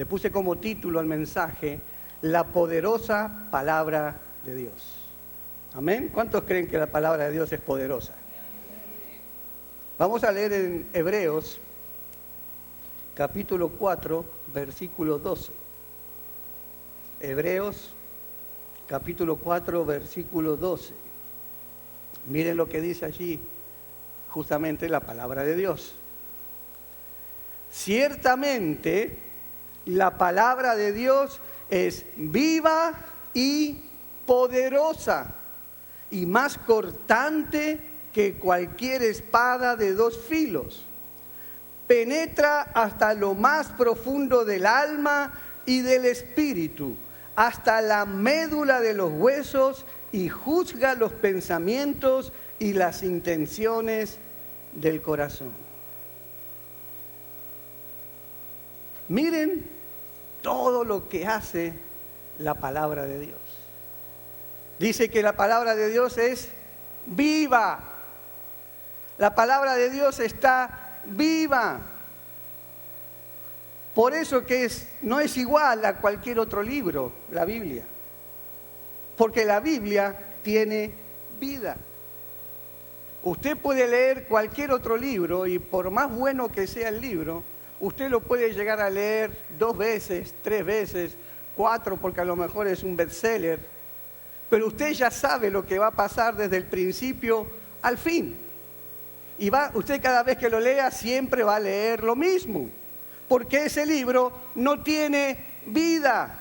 Le puse como título al mensaje, la poderosa palabra de Dios. Amén. ¿Cuántos creen que la palabra de Dios es poderosa? Vamos a leer en Hebreos, capítulo 4, versículo 12. Hebreos, capítulo 4, versículo 12. Miren lo que dice allí, justamente la palabra de Dios. Ciertamente, la palabra de Dios es viva y poderosa y más cortante que cualquier espada de dos filos. Penetra hasta lo más profundo del alma y del espíritu, hasta la médula de los huesos, y juzga los pensamientos y las intenciones del corazón. Miren todo lo que hace la palabra de Dios. Dice que la palabra de Dios es viva. La palabra de Dios está viva. Por eso que no es igual a cualquier otro libro, la Biblia. Porque la Biblia tiene vida. Usted puede leer cualquier otro libro y por más bueno que sea el libro, usted lo puede llegar a leer 2 veces, 3 veces, 4, porque a lo mejor es un bestseller. Pero usted ya sabe lo que va a pasar desde el principio al fin. Y usted cada vez que lo lea siempre va a leer lo mismo. Porque ese libro no tiene vida.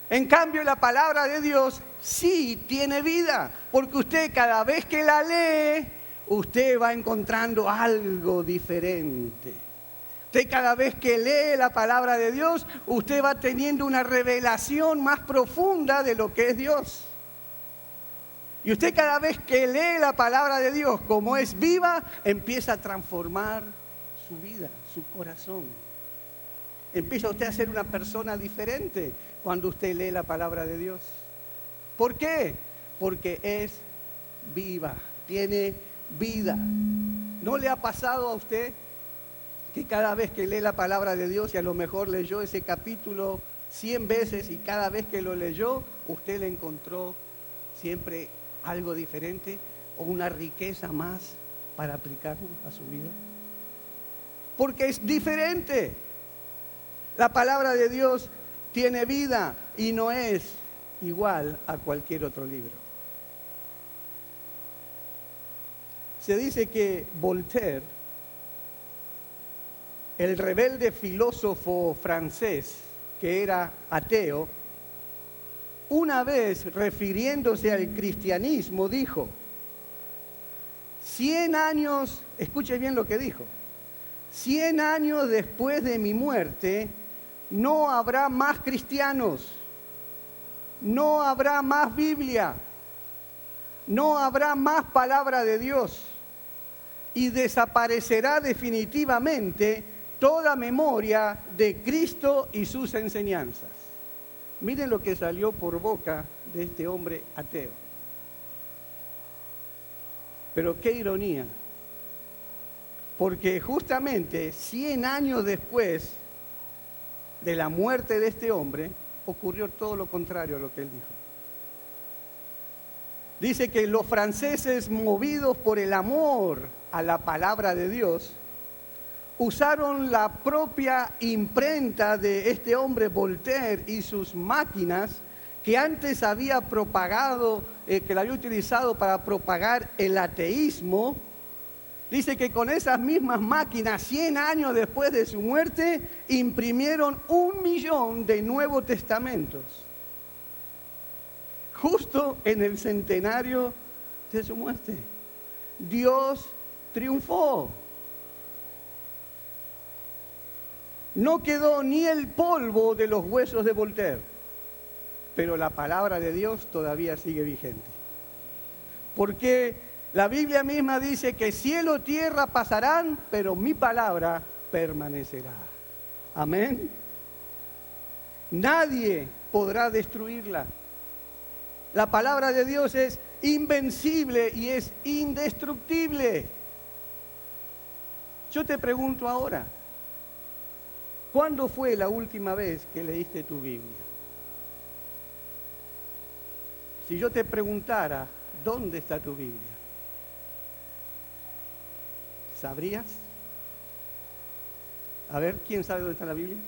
En cambio, la palabra de Dios sí tiene vida, porque usted cada vez que la lee, usted va encontrando algo diferente. Usted cada vez que lee la palabra de Dios, usted va teniendo una revelación más profunda de lo que es Dios. Y usted cada vez que lee la palabra de Dios, como es viva, empieza a transformar su vida, su corazón. Empieza usted a ser una persona diferente cuando usted lee la palabra de Dios. ¿Por qué? Porque es viva, tiene vida. ¿No le ha pasado a usted que cada vez que lee la palabra de Dios y a lo mejor leyó ese capítulo 100 veces y cada vez que lo leyó, usted le encontró siempre algo diferente o una riqueza más para aplicarlo a su vida? Porque es diferente. La palabra de Dios tiene vida y no es igual a cualquier otro libro. Se dice que Voltaire, el rebelde filósofo francés que era ateo, una vez refiriéndose al cristianismo dijo, 100 años, escuche bien lo que dijo, 100 años después de mi muerte, no habrá más cristianos, no habrá más Biblia, no habrá más palabra de Dios y desaparecerá definitivamente toda memoria de Cristo y sus enseñanzas. Miren lo que salió por boca de este hombre ateo. Pero qué ironía, porque justamente 100 años después de la muerte de este hombre, ocurrió todo lo contrario a lo que él dijo. Dice que los franceses, movidos por el amor a la palabra de Dios, usaron la propia imprenta de este hombre Voltaire y sus máquinas que antes había propagado, que la había utilizado para propagar el ateísmo. Dice que con esas mismas máquinas, 100 años después de su muerte, imprimieron 1 millón de Nuevos Testamentos. Justo en el centenario de su muerte. Dios triunfó. No quedó ni el polvo de los huesos de Voltaire, pero la palabra de Dios todavía sigue vigente. Porque la Biblia misma dice que cielo y tierra pasarán, pero mi palabra permanecerá. Amén. Nadie podrá destruirla. La palabra de Dios es invencible y es indestructible. Yo te pregunto ahora, ¿Cuándo fue la última vez que leíste tu Biblia? Si yo te preguntara, ¿dónde está tu Biblia? ¿Sabrías? A ver, ¿quién sabe dónde está la Biblia?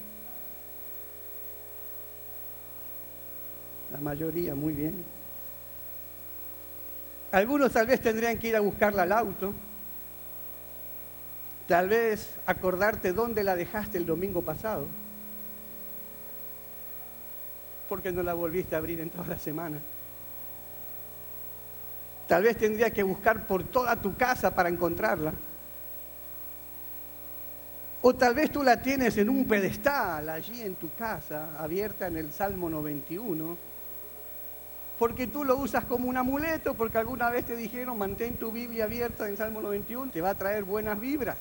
La mayoría, muy bien. Algunos tal vez tendrían que ir a buscarla al auto. Tal vez acordarte dónde la dejaste el domingo pasado. Porque no la volviste a abrir en toda la semana. Tal vez tendría que buscar por toda tu casa para encontrarla. O tal vez tú la tienes en un pedestal allí en tu casa, abierta en el Salmo 91, porque tú lo usas como un amuleto, porque alguna vez te dijeron, mantén tu Biblia abierta en el Salmo 91, te va a traer buenas vibras,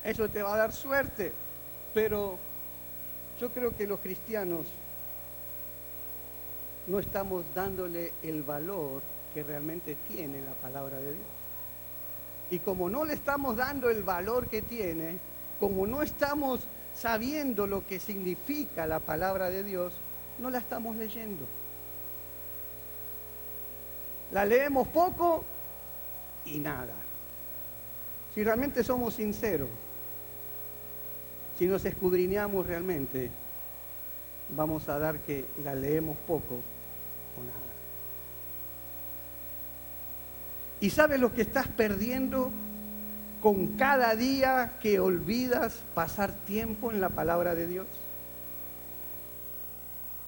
eso te va a dar suerte. Pero yo creo que los cristianos no estamos dándole el valor que realmente tiene la palabra de Dios. Y como no le estamos dando el valor que tiene, como no estamos sabiendo lo que significa la palabra de Dios, no la estamos leyendo. La leemos poco y nada. Si realmente somos sinceros, si nos escudriñamos realmente, vamos a dar que la leemos poco o nada. ¿Y sabes lo que estás perdiendo con cada día que olvidas pasar tiempo en la palabra de Dios?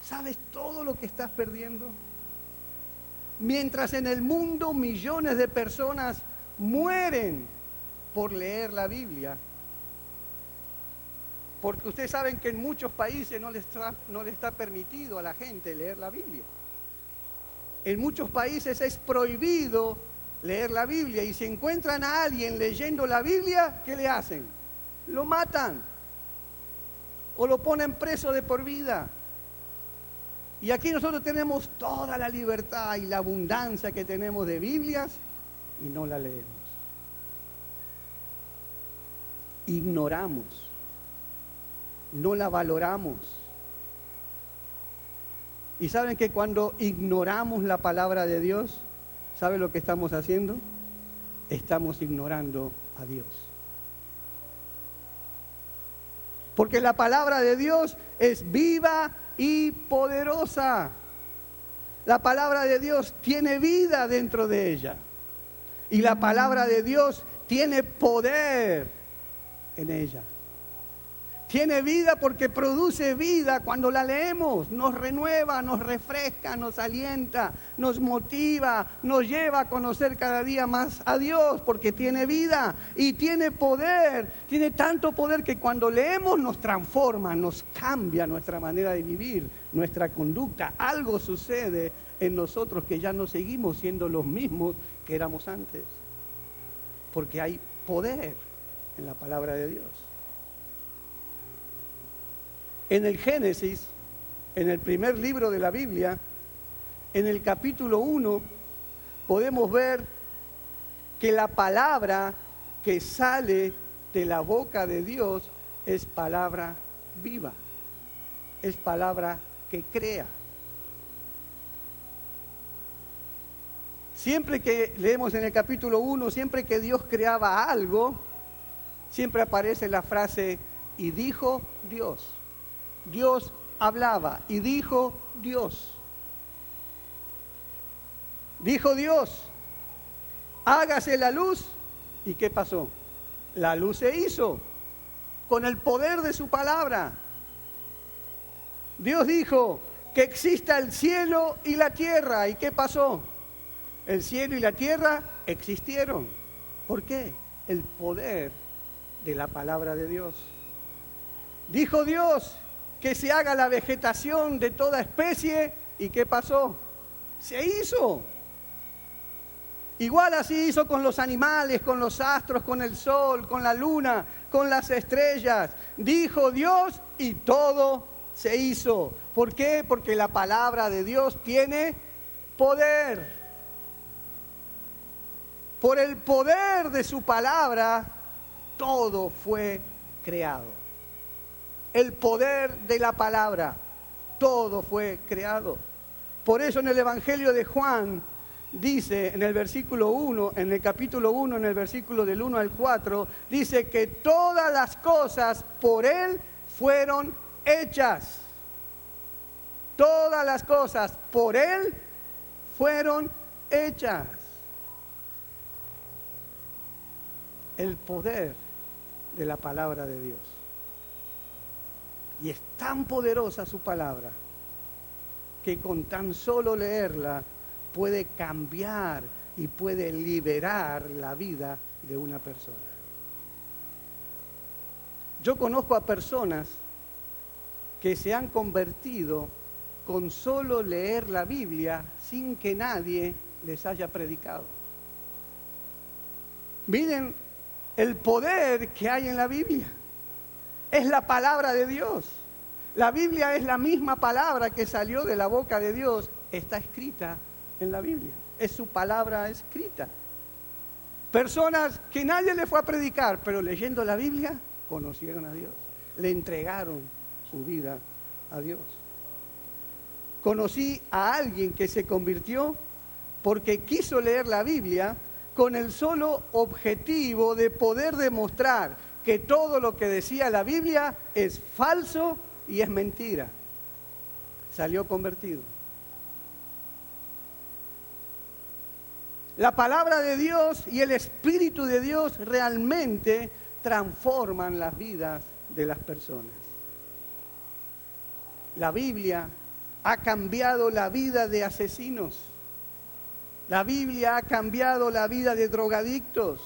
¿Sabes todo lo que estás perdiendo? Mientras en el mundo millones de personas mueren por leer la Biblia, porque ustedes saben que en muchos países no le está permitido a la gente leer la Biblia. En muchos países es prohibido leer la Biblia, y si encuentran a alguien leyendo la Biblia, ¿qué le hacen? Lo matan o lo ponen preso de por vida. Y aquí nosotros tenemos toda la libertad y la abundancia que tenemos de Biblias y no la leemos. Ignoramos, no la valoramos. Y saben que cuando ignoramos la palabra de Dios, ¿saben lo que estamos haciendo? Estamos ignorando a Dios. Porque la palabra de Dios es viva y poderosa. La palabra de Dios tiene vida dentro de ella. Y la palabra de Dios tiene poder en ella. Tiene vida porque produce vida cuando la leemos. Nos renueva, nos refresca, nos alienta, nos motiva, nos lleva a conocer cada día más a Dios, porque tiene vida y tiene poder. Tiene tanto poder que cuando leemos nos transforma, nos cambia nuestra manera de vivir, nuestra conducta. Algo sucede en nosotros que ya no seguimos siendo los mismos que éramos antes, porque hay poder en la palabra de Dios. En el Génesis, en el primer libro de la Biblia, en el capítulo 1, podemos ver que la palabra que sale de la boca de Dios es palabra viva, es palabra que crea. Siempre que leemos en el capítulo 1, siempre que Dios creaba algo, siempre aparece la frase, y dijo Dios. Dios hablaba y dijo Dios. Dijo Dios, hágase la luz. ¿Y qué pasó? La luz se hizo con el poder de su palabra. Dios dijo que exista el cielo y la tierra. ¿Y qué pasó? El cielo y la tierra existieron. ¿Por qué? El poder de la palabra de Dios. Dijo Dios que se haga la vegetación de toda especie, ¿y qué pasó? Se hizo. Igual así hizo con los animales, con los astros, con el sol, con la luna, con las estrellas. Dijo Dios y todo se hizo. ¿Por qué? Porque la palabra de Dios tiene poder. Por el poder de su palabra, todo fue creado. el poder de la palabra. Todo fue creado. Por eso en el Evangelio de Juan dice en el versículo 1, en el capítulo 1, en el versículo del 1 al 4, dice que todas las cosas por Él fueron hechas. Todas las cosas por Él fueron hechas. El poder de la palabra de Dios. Y es tan poderosa su palabra que con tan solo leerla puede cambiar y puede liberar la vida de una persona. Yo conozco a personas que se han convertido con solo leer la Biblia sin que nadie les haya predicado. Miren el poder que hay en la Biblia. Es la palabra de Dios. La Biblia es la misma palabra que salió de la boca de Dios. Está escrita en la Biblia. Es su palabra escrita. Personas que nadie le fue a predicar, pero leyendo la Biblia, conocieron a Dios. Le entregaron su vida a Dios. Conocí a alguien que se convirtió porque quiso leer la Biblia con el solo objetivo de poder demostrar que todo lo que decía la Biblia es falso y es mentira. Salió convertido. La palabra de Dios y el Espíritu de Dios realmente transforman las vidas de las personas. La Biblia ha cambiado la vida de asesinos. La Biblia ha cambiado la vida de drogadictos.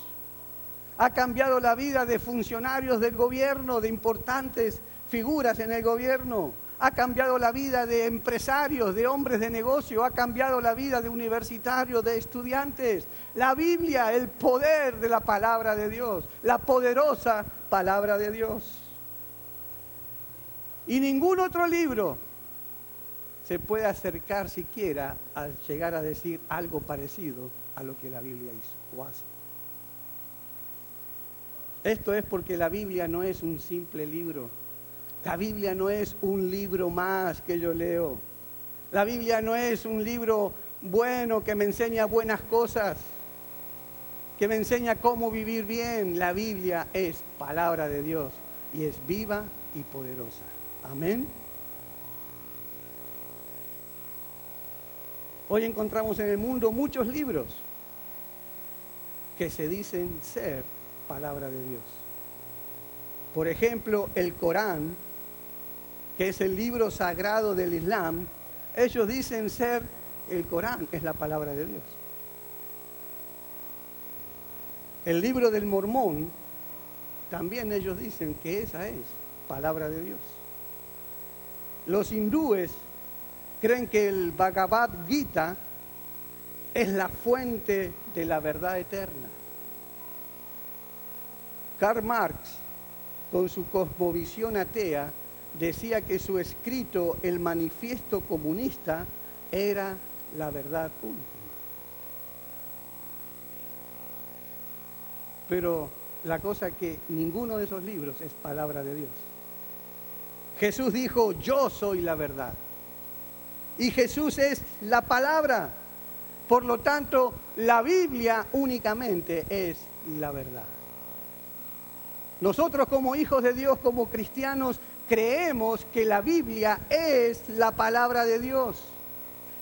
Ha cambiado la vida de funcionarios del gobierno, de importantes figuras en el gobierno. Ha cambiado la vida de empresarios, de hombres de negocio. Ha cambiado la vida de universitarios, de estudiantes. La Biblia, el poder de la palabra de Dios. La poderosa palabra de Dios. Y ningún otro libro se puede acercar siquiera a llegar a decir algo parecido a lo que la Biblia hizo o hace. Esto es porque la Biblia no es un simple libro. La Biblia no es un libro más que yo leo. La Biblia no es un libro bueno que me enseña buenas cosas, que me enseña cómo vivir bien. La Biblia es palabra de Dios y es viva y poderosa. Amén. Hoy encontramos en el mundo muchos libros que se dicen ser palabra de Dios. Por ejemplo, el Corán, que es el libro sagrado del Islam, ellos dicen ser, el Corán es la palabra de Dios. El libro del Mormón, también ellos dicen que esa es palabra de Dios. Los hindúes creen que el Bhagavad Gita es la fuente de la verdad eterna. Karl Marx, con su cosmovisión atea, decía que su escrito, el Manifiesto Comunista, era la verdad última. Pero la cosa es que ninguno de esos libros es palabra de Dios. Jesús dijo, yo soy la verdad. Y Jesús es la palabra. Por lo tanto, la Biblia únicamente es la verdad. Nosotros como hijos de Dios, como cristianos, creemos que la Biblia es la palabra de Dios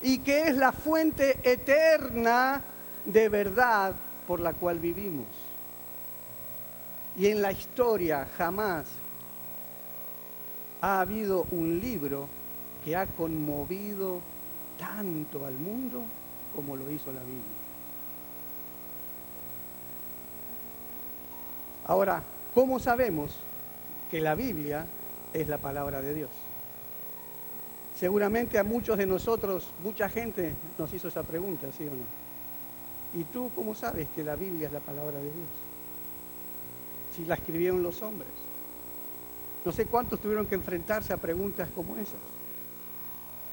y que es la fuente eterna de verdad por la cual vivimos. Y en la historia jamás ha habido un libro que ha conmovido tanto al mundo como lo hizo la Biblia. Ahora, ¿cómo sabemos que la Biblia es la palabra de Dios? Seguramente a muchos de nosotros, mucha gente nos hizo esa pregunta, ¿sí o no? ¿Y tú cómo sabes que la Biblia es la palabra de Dios? Si la escribieron los hombres. No sé cuántos tuvieron que enfrentarse a preguntas como esas.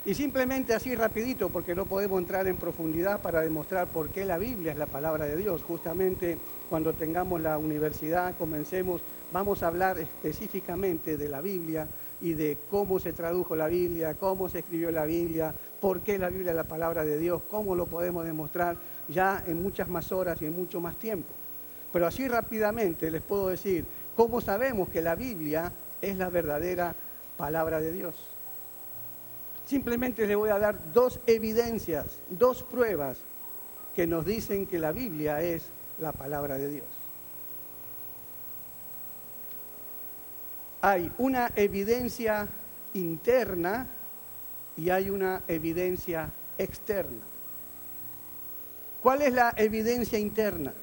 Y simplemente así rapidito, porque no podemos entrar en profundidad para demostrar por qué la Biblia es la palabra de Dios. Justamente cuando tengamos la universidad, vamos a hablar específicamente de la Biblia, y de cómo se tradujo la Biblia, cómo se escribió la Biblia, por qué la Biblia es la palabra de Dios, cómo lo podemos demostrar ya en muchas más horas y en mucho más tiempo. Pero así rápidamente les puedo decir cómo sabemos que la Biblia es la verdadera palabra de Dios. Simplemente les voy a dar dos evidencias, dos pruebas que nos dicen que la Biblia es la palabra de Dios. Hay una evidencia interna y hay una evidencia externa. ¿Cuál es la evidencia interna?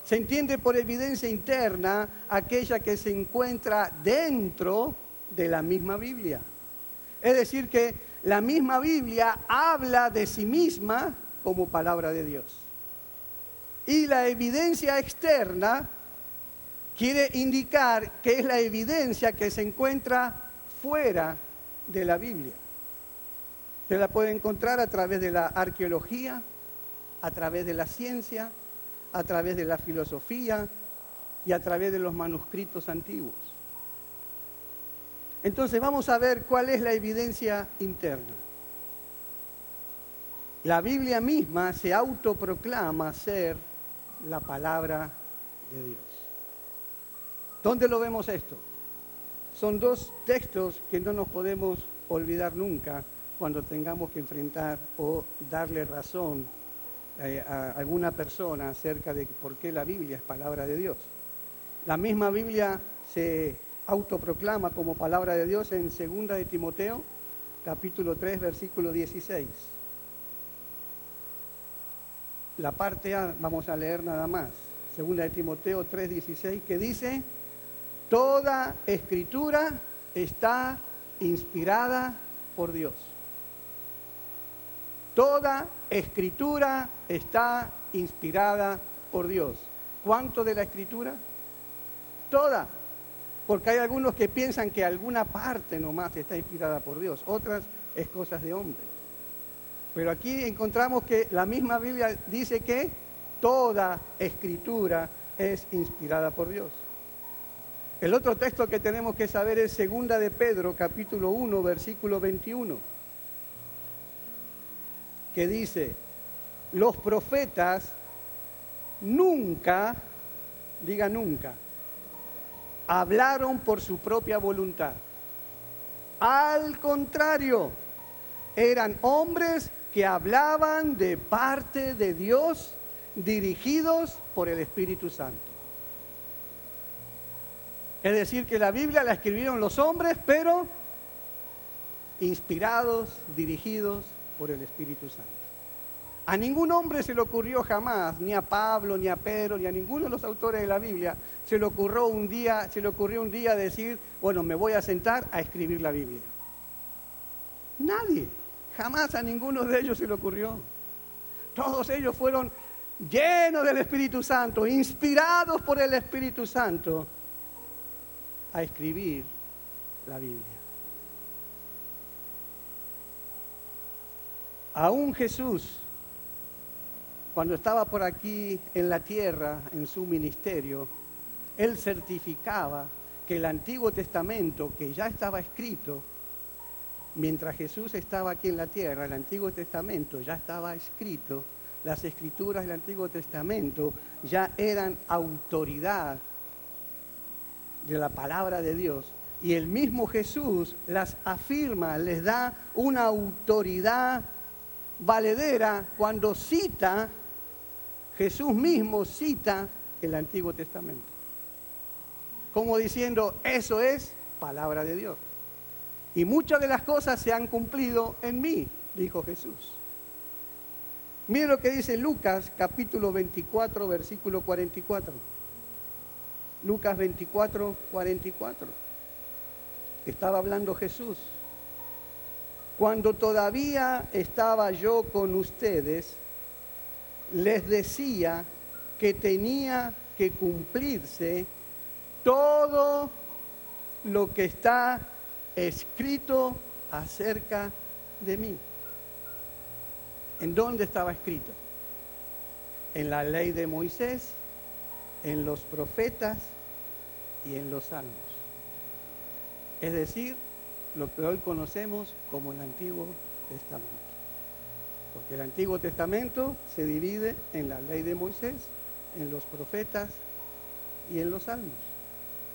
Se entiende por evidencia interna aquella que se encuentra dentro de la misma Biblia. Es decir, que la misma Biblia habla de sí misma como palabra de Dios. Y la evidencia externa quiere indicar que es la evidencia que se encuentra fuera de la Biblia. Se la puede encontrar a través de la arqueología, a través de la ciencia, a través de la filosofía y a través de los manuscritos antiguos. Entonces vamos a ver cuál es la evidencia interna. La Biblia misma se autoproclama ser la palabra de Dios. ¿Dónde lo vemos esto? Son dos textos que no nos podemos olvidar nunca cuando tengamos que enfrentar o darle razón a alguna persona acerca de por qué la Biblia es palabra de Dios. La misma Biblia se autoproclama como palabra de Dios en 2 de Timoteo, capítulo 3, versículo 16. La parte A vamos a leer nada más. 2 de Timoteo 3, 16, que dice: toda escritura está inspirada por Dios. Toda escritura está inspirada por Dios. ¿Cuánto de la escritura? Toda. Porque hay algunos que piensan que alguna parte nomás está inspirada por Dios, otras es cosas de hombres. Pero aquí encontramos que la misma Biblia dice que toda escritura es inspirada por Dios. El otro texto que tenemos que saber es 2 de Pedro, capítulo 1, versículo 21, que dice: los profetas nunca, diga nunca, hablaron por su propia voluntad. Al contrario, eran hombres que hablaban de parte de Dios, dirigidos por el Espíritu Santo. Es decir, que la Biblia la escribieron los hombres, pero inspirados, dirigidos por el Espíritu Santo. A ningún hombre se le ocurrió jamás, ni a Pablo, ni a Pedro, ni a ninguno de los autores de la Biblia, se le ocurrió un día decir: bueno, me voy a sentar a escribir la Biblia. Nadie, jamás a ninguno de ellos se le ocurrió. Todos ellos fueron llenos del Espíritu Santo, inspirados por el Espíritu Santo, a escribir la Biblia. Aún Jesús, cuando estaba por aquí en la tierra, en su ministerio, él certificaba que el Antiguo Testamento, que ya estaba escrito, mientras Jesús estaba aquí en la tierra, el Antiguo Testamento ya estaba escrito, las Escrituras del Antiguo Testamento ya eran autoridad de la palabra de Dios. Y el mismo Jesús las afirma, les da una autoridad valedera cuando cita, Jesús mismo cita el Antiguo Testamento, como diciendo: eso es palabra de Dios. Y muchas de las cosas se han cumplido en mí, dijo Jesús. Mire lo que dice Lucas, capítulo 24, versículo 44. Lucas 24, 44. Estaba hablando Jesús. Cuando todavía estaba yo con ustedes, les decía que tenía que cumplirse todo lo que está escrito acerca de mí. ¿En dónde estaba escrito? En la ley de Moisés, en los profetas y en los salmos. es decir, lo que hoy conocemos como el Antiguo Testamento. Porque el Antiguo Testamento se divide en la ley de Moisés, en los profetas y en los salmos.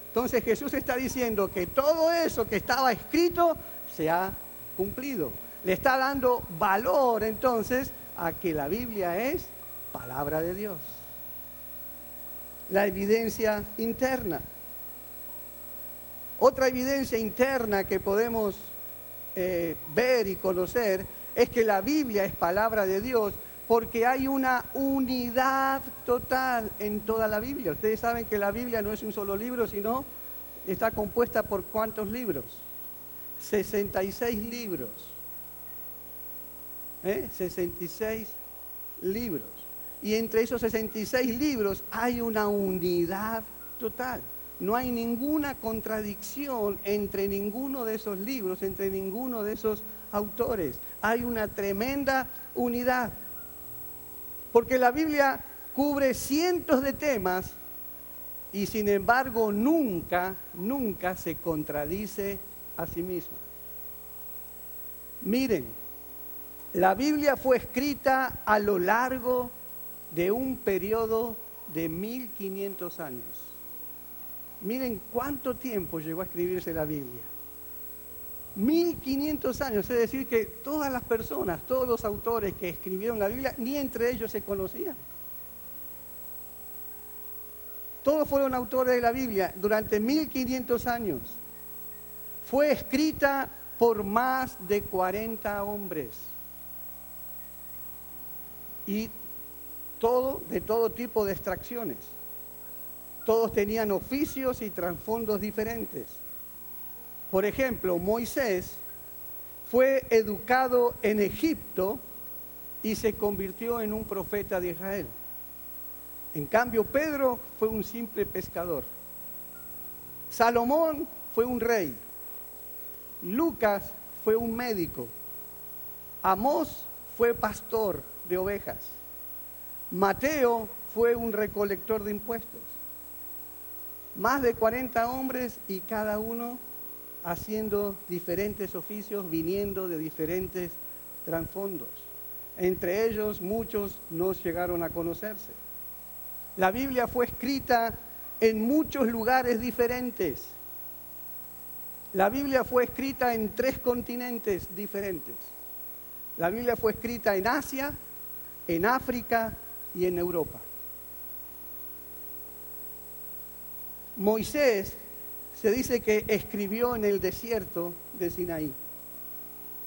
Entonces Jesús está diciendo que todo eso que estaba escrito se ha cumplido. Le está dando valor entonces a que la Biblia es palabra de Dios. La evidencia interna. Otra evidencia interna que podemos ver y conocer es que la Biblia es palabra de Dios porque hay una unidad total en toda la Biblia. Ustedes saben que la Biblia no es un solo libro, sino está compuesta por ¿cuántos libros? 66 libros. 66 libros. Y entre esos 66 libros hay una unidad total. No hay ninguna contradicción entre ninguno de esos libros, entre ninguno de esos autores. Hay una tremenda unidad. Porque la Biblia cubre cientos de temas y sin embargo nunca se contradice a sí misma. Miren, la Biblia fue escrita a lo largo de un periodo de 1500 años. Miren cuánto tiempo llegó a escribirse la Biblia. 1500 años, es decir que todas las personas, todos los autores que escribieron la Biblia, ni entre ellos se conocían. Todos fueron autores de la Biblia durante 1500 años. Fue escrita por más de 40 hombres. Y de todo tipo de extracciones. Todos tenían oficios y trasfondos diferentes. Por ejemplo, Moisés fue educado en Egipto y se convirtió en un profeta de Israel. En cambio, Pedro fue un simple pescador. Salomón fue un rey. Lucas fue un médico. Amós fue pastor de ovejas. Mateo fue un recolector de impuestos. Más de 40 hombres y cada uno haciendo diferentes oficios, viniendo de diferentes trasfondos. Entre ellos muchos no llegaron a conocerse. La Biblia fue escrita en muchos lugares diferentes. La Biblia fue escrita en 3 continentes diferentes. La Biblia fue escrita en Asia, en África y en Europa. Moisés se dice que escribió en el desierto de Sinaí.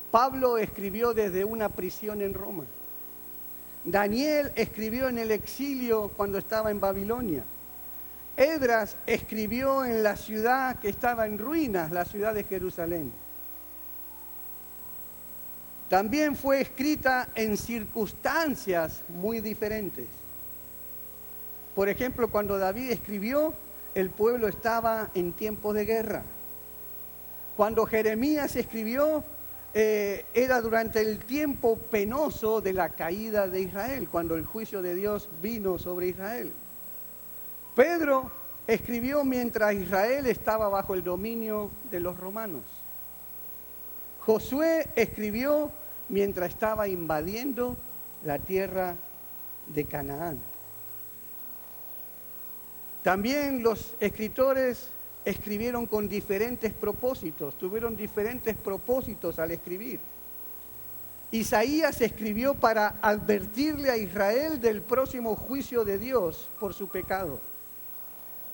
Pablo escribió desde una prisión en Roma. Daniel escribió en el exilio cuando estaba en Babilonia. Esdras escribió en la ciudad que estaba en ruinas, la ciudad de Jerusalén. También fue escrita en circunstancias muy diferentes. Por ejemplo, cuando David escribió, el pueblo estaba en tiempos de guerra. Cuando Jeremías escribió, era durante el tiempo penoso de la caída de Israel, cuando el juicio de Dios vino sobre Israel. Pedro escribió mientras Israel estaba bajo el dominio de los romanos. Josué escribió mientras estaba invadiendo la tierra de Canaán. También los escritores escribieron con diferentes propósitos, tuvieron diferentes propósitos al escribir. Isaías escribió para advertirle a Israel del próximo juicio de Dios por su pecado.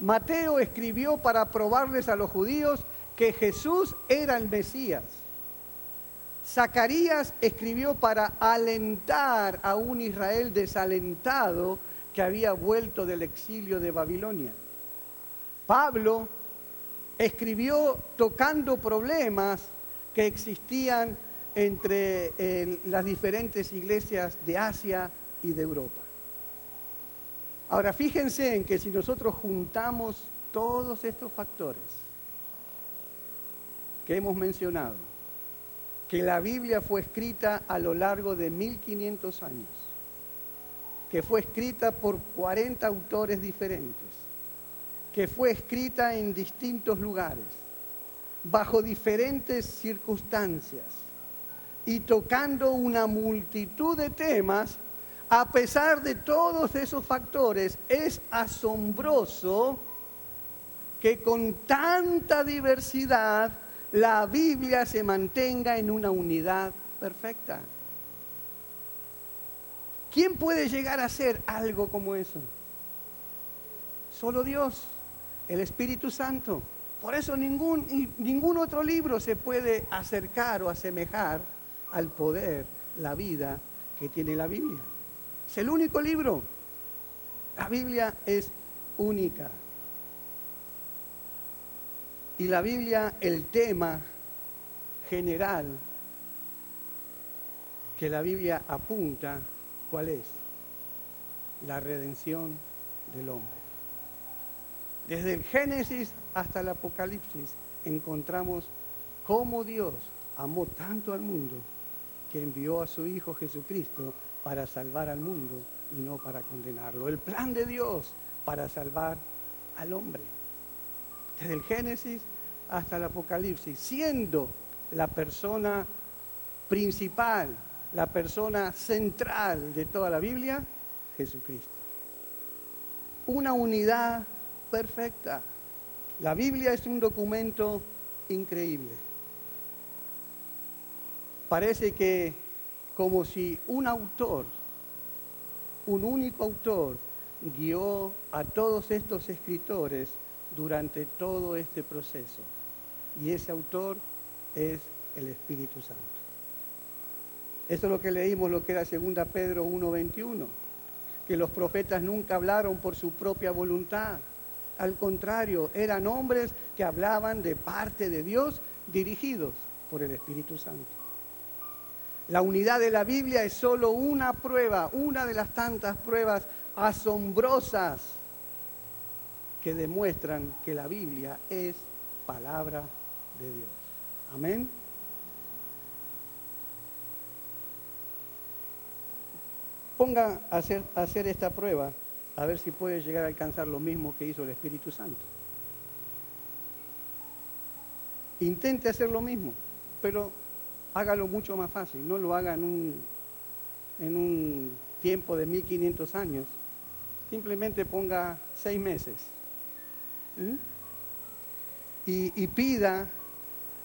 Mateo escribió para probarles a los judíos que Jesús era el Mesías. Zacarías escribió para alentar a un Israel desalentado que había vuelto del exilio de Babilonia. Pablo escribió tocando problemas que existían entre las diferentes iglesias de Asia y de Europa. Ahora, fíjense en que si nosotros juntamos todos estos factores que hemos mencionado, que la Biblia fue escrita a lo largo de 1500 años, que fue escrita por 40 autores diferentes, que fue escrita en distintos lugares, bajo diferentes circunstancias y tocando una multitud de temas. A pesar de todos esos factores, es asombroso que con tanta diversidad la Biblia se mantenga en una unidad perfecta. ¿Quién puede llegar a hacer algo como eso? Solo Dios, el Espíritu Santo. Por eso ningún otro libro se puede acercar o asemejar al poder, la vida que tiene la Biblia. Es el único libro. La Biblia es única. Y la Biblia, el tema general que la Biblia apunta, ¿cuál es? La redención del hombre. Desde el Génesis hasta el Apocalipsis encontramos cómo Dios amó tanto al mundo que envió a su Hijo Jesucristo para salvar al mundo y no para condenarlo. El plan de Dios para salvar al hombre. Desde el Génesis hasta el Apocalipsis, siendo la persona principal, la persona central de toda la Biblia, Jesucristo. Una unidad perfecta. La Biblia es un documento increíble. Parece que como si un autor, un único autor, guió a todos estos escritores durante todo este proceso. Y ese autor es el Espíritu Santo. Eso es lo que leímos, lo que era 2 Pedro 1:21, que los profetas nunca hablaron por su propia voluntad. Al contrario, eran hombres que hablaban de parte de Dios, dirigidos por el Espíritu Santo. La unidad de la Biblia es solo una prueba, una de las tantas pruebas asombrosas que demuestran que la Biblia es palabra de Dios. Amén. Ponga a hacer esta prueba, a ver si puede llegar a alcanzar lo mismo que hizo el Espíritu Santo. Intente hacer lo mismo, pero hágalo mucho más fácil. No lo haga en un tiempo de 1500 años. Simplemente ponga 6 meses. Y pida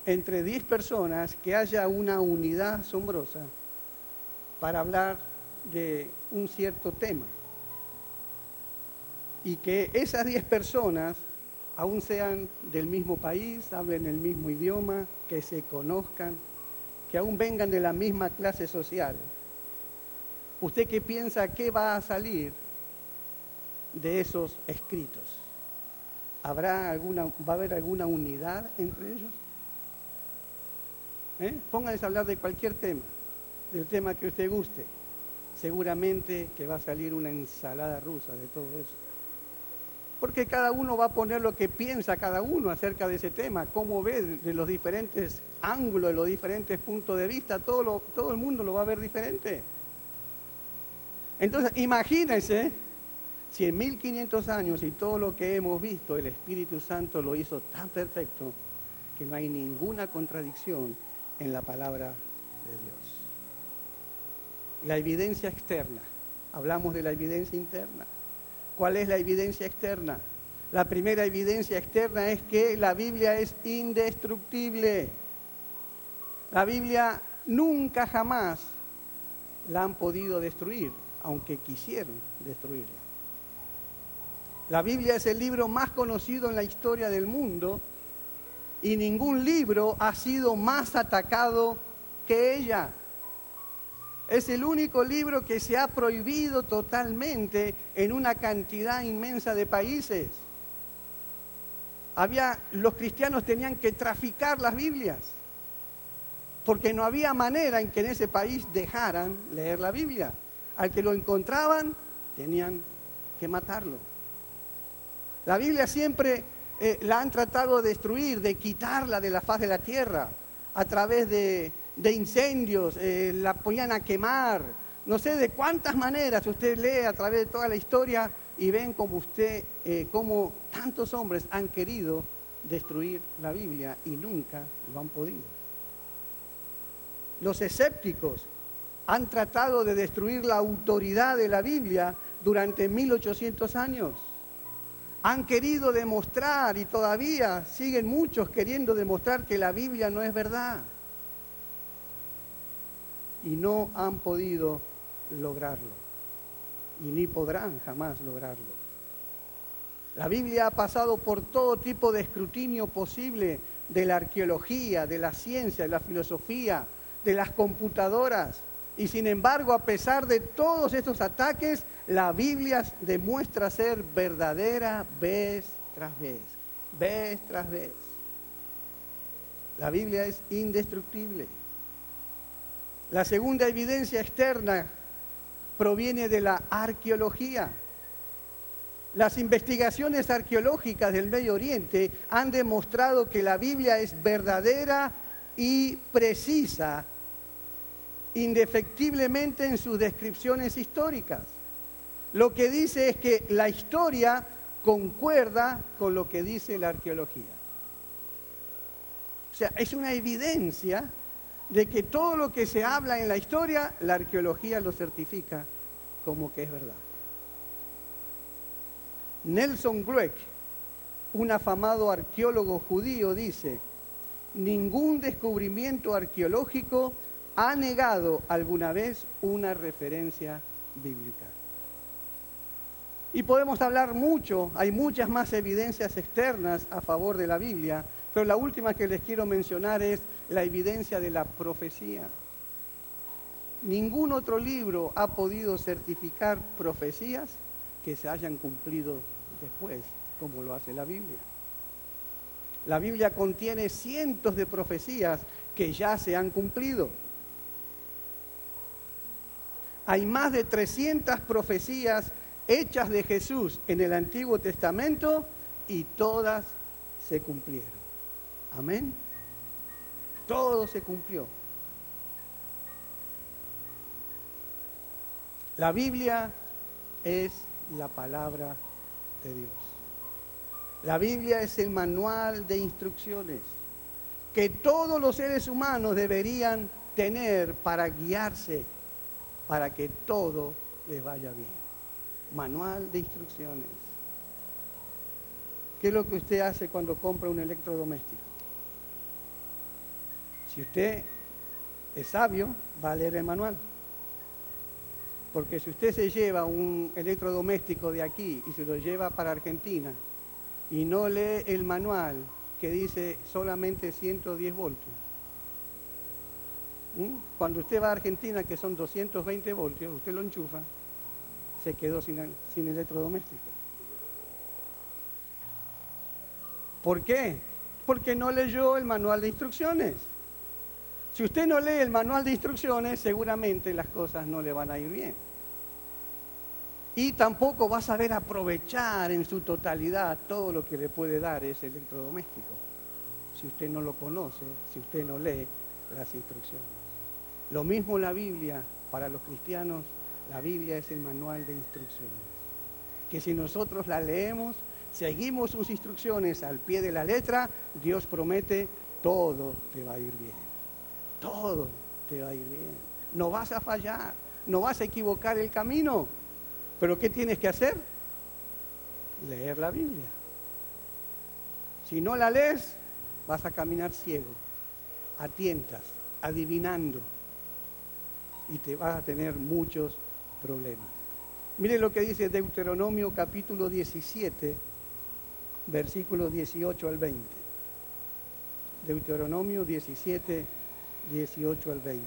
entre 10 personas que haya una unidad asombrosa para hablar de un cierto tema. Y que esas 10 personas aún sean del mismo país, hablen el mismo idioma, que se conozcan, que aún vengan de la misma clase social. ¿Usted qué piensa que va a salir de esos escritos? ¿Va a haber alguna unidad entre ellos? Pónganse a hablar de cualquier tema, del tema que usted guste. Seguramente que va a salir una ensalada rusa de todo eso. Porque cada uno va a poner lo que piensa cada uno acerca de ese tema, cómo ve de los diferentes ángulos, de los diferentes puntos de vista, todo el mundo lo va a ver diferente. Entonces, imagínense si en 1500 años y todo lo que hemos visto, el Espíritu Santo lo hizo tan perfecto que no hay ninguna contradicción en la palabra de Dios. La evidencia externa. Hablamos de la evidencia interna. ¿Cuál es la evidencia externa? La primera evidencia externa es que la Biblia es indestructible. La Biblia nunca jamás la han podido destruir, aunque quisieron destruirla. La Biblia es el libro más conocido en la historia del mundo y ningún libro ha sido más atacado que ella. Es el único libro que se ha prohibido totalmente en una cantidad inmensa de países. Los cristianos tenían que traficar las Biblias, porque no había manera en que en ese país dejaran leer la Biblia. Al que lo encontraban, tenían que matarlo. La Biblia siempre la han tratado de destruir, de quitarla de la faz de la tierra, a través de incendios, la ponían a quemar, no sé de cuántas maneras. Usted lee a través de toda la historia y ven como tantos hombres han querido destruir la Biblia y nunca lo han podido. Los escépticos han tratado de destruir la autoridad de la Biblia durante 1800 años. Han querido demostrar, y todavía siguen muchos queriendo demostrar, que la Biblia no es verdad. Y no han podido lograrlo. Y ni podrán jamás lograrlo. La Biblia ha pasado por todo tipo de escrutinio posible de la arqueología, de la ciencia, de la filosofía, de las computadoras. Y sin embargo, a pesar de todos estos ataques, la Biblia demuestra ser verdadera vez tras vez, vez tras vez. La Biblia es indestructible. La segunda evidencia externa proviene de la arqueología. Las investigaciones arqueológicas del Medio Oriente han demostrado que la Biblia es verdadera y precisa, indefectiblemente en sus descripciones históricas. Lo que dice es que la historia concuerda con lo que dice la arqueología. O sea, es una evidencia de que todo lo que se habla en la historia, la arqueología lo certifica como que es verdad. Nelson Glueck, un afamado arqueólogo judío, dice: ningún descubrimiento arqueológico ha negado alguna vez una referencia bíblica. Y podemos hablar mucho, hay muchas más evidencias externas a favor de la Biblia, pero la última que les quiero mencionar es la evidencia de la profecía. Ningún otro libro ha podido certificar profecías que se hayan cumplido después, como lo hace la Biblia. La Biblia contiene cientos de profecías que ya se han cumplido. Hay más de 300 profecías hechas de Jesús en el Antiguo Testamento y todas se cumplieron. Amén. Todo se cumplió. La Biblia es la palabra de Dios. La Biblia es el manual de instrucciones que todos los seres humanos deberían tener para guiarse, para que todo les vaya bien. Manual de instrucciones. ¿Qué es lo que usted hace cuando compra un electrodoméstico? Si usted es sabio, va a leer el manual. Porque si usted se lleva un electrodoméstico de aquí y se lo lleva para Argentina y no lee el manual que dice solamente 110 voltios, cuando usted va a Argentina, que son 220 voltios, usted lo enchufa, se quedó sin electrodoméstico. ¿Por qué? Porque no leyó el manual de instrucciones. Si usted no lee el manual de instrucciones, seguramente las cosas no le van a ir bien. Y tampoco va a saber aprovechar en su totalidad todo lo que le puede dar ese electrodoméstico, si usted no lo conoce, si usted no lee las instrucciones. Lo mismo la Biblia, para los cristianos, la Biblia es el manual de instrucciones. Que si nosotros la leemos, seguimos sus instrucciones al pie de la letra, Dios promete, todo te va a ir bien. Todo te va a ir bien. No vas a fallar, no vas a equivocar el camino. Pero ¿qué tienes que hacer? Leer la Biblia. Si no la lees, vas a caminar ciego, a tientas, adivinando, y te vas a tener muchos problemas. Mire lo que dice Deuteronomio capítulo 17, versículos 18 al 20. Deuteronomio 17, 18 al 20.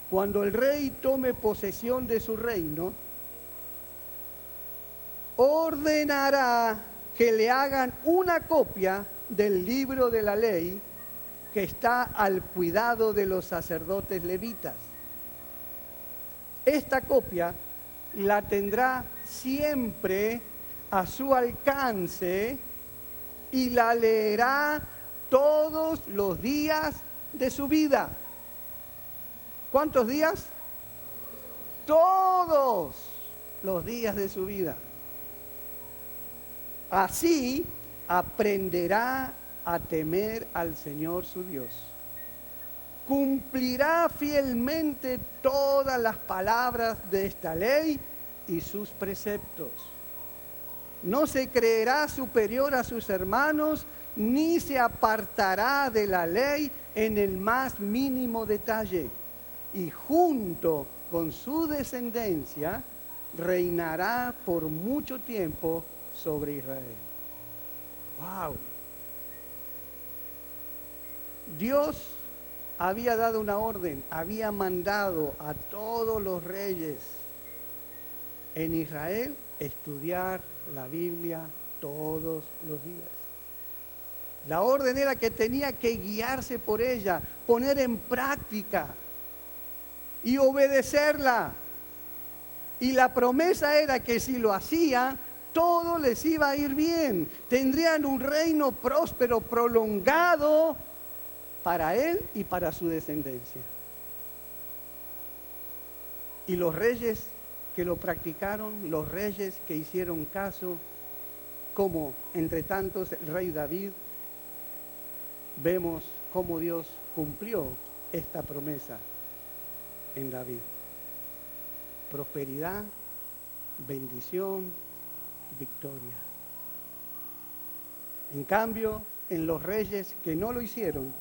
Cuando el rey tome posesión de su reino, ordenará que le hagan una copia del libro de la ley que está al cuidado de los sacerdotes levitas. Esta copia la tendrá siempre a su alcance y la leerá todos los días de su vida. ¿Cuántos días? Todos los días de su vida. Así aprenderá a temer al Señor su Dios. Cumplirá fielmente todas las palabras de esta ley y sus preceptos. No se creerá superior a sus hermanos, ni se apartará de la ley en el más mínimo detalle. Y junto con su descendencia, reinará por mucho tiempo sobre Israel. ¡Wow! Dios había dado una orden, había mandado a todos los reyes en Israel estudiar la Biblia todos los días. La orden era que tenía que guiarse por ella, poner en práctica y obedecerla. Y la promesa era que si lo hacía, todo les iba a ir bien. Tendrían un reino próspero, prolongado para él y para su descendencia. Y los reyes que lo practicaron, los reyes que hicieron caso, como entre tantos el rey David, vemos cómo Dios cumplió esta promesa en David. Prosperidad, bendición, victoria. En cambio, en los reyes que no lo hicieron,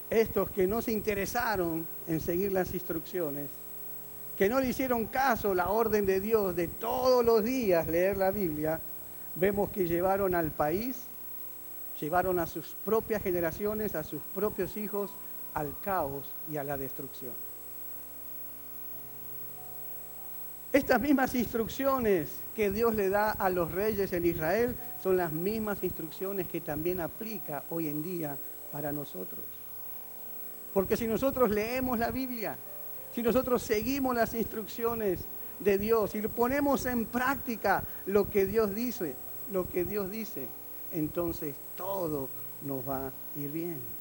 estos que no se interesaron en seguir las instrucciones, que no le hicieron caso a la orden de Dios de todos los días leer la Biblia, vemos que llevaron al país, llevaron a sus propias generaciones, a sus propios hijos, al caos y a la destrucción. Estas mismas instrucciones que Dios le da a los reyes en Israel son las mismas instrucciones que también aplica hoy en día para nosotros. Porque si nosotros leemos la Biblia, si nosotros seguimos las instrucciones de Dios y ponemos en práctica lo que Dios dice, entonces todo nos va a ir bien.